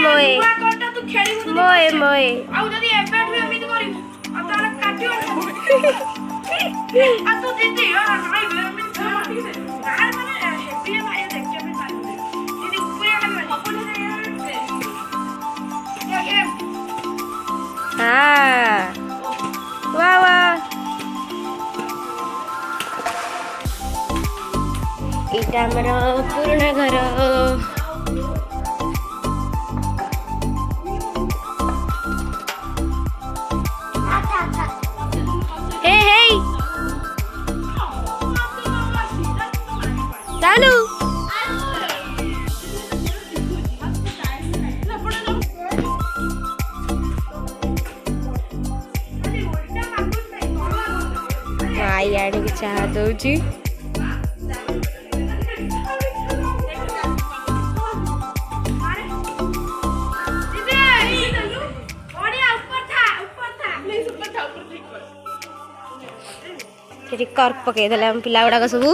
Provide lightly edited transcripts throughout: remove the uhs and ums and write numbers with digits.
मोए मोए मोए हाँ वाह वाह ଏଇଟା ଆମର ପୁରୁଣା ଘର। ହେ ହେଇ ଚାଲୁ ମାଇ ଆଣିକି ଚାହା ଦଉଛି। कर्क पकईदे आम पिला गुड़ाक सब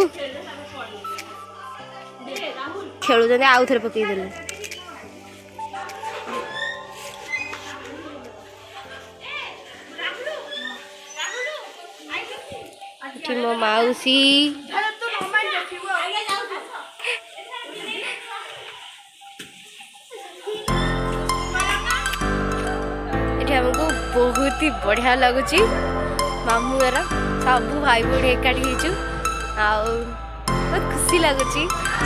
खेलुं आउ थे पकईदे मो मौसी हमको बहुत ही बढ़िया लगुच मामू घर सब भाई भाई एकाठी होचु बहुत खुशी लगुच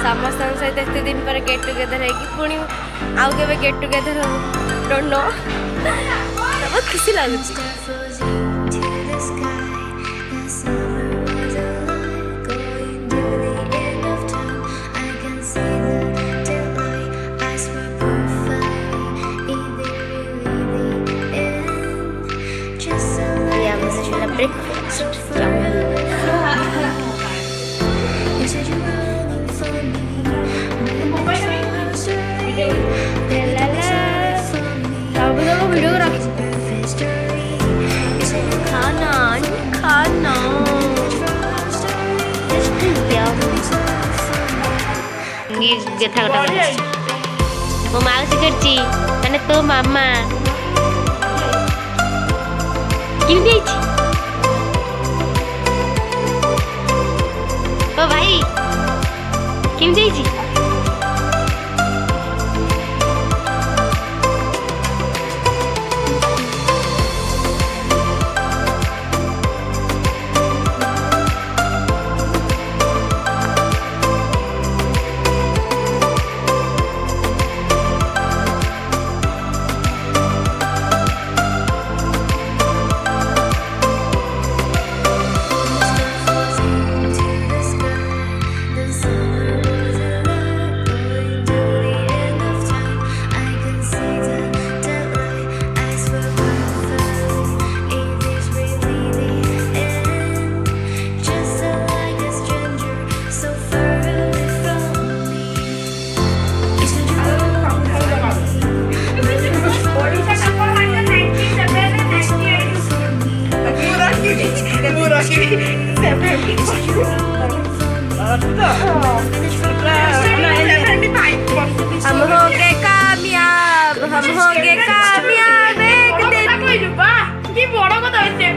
समस्त सहित एत दिन पर गेट टुगेदर होनी आउ के गेट टुगेदर डोंट नो बहुत खुशी लगुच। व्यथा मो मौसी करची माने तो मामा कि ओ भाई कि हम होंगे कामयाब एक दिन।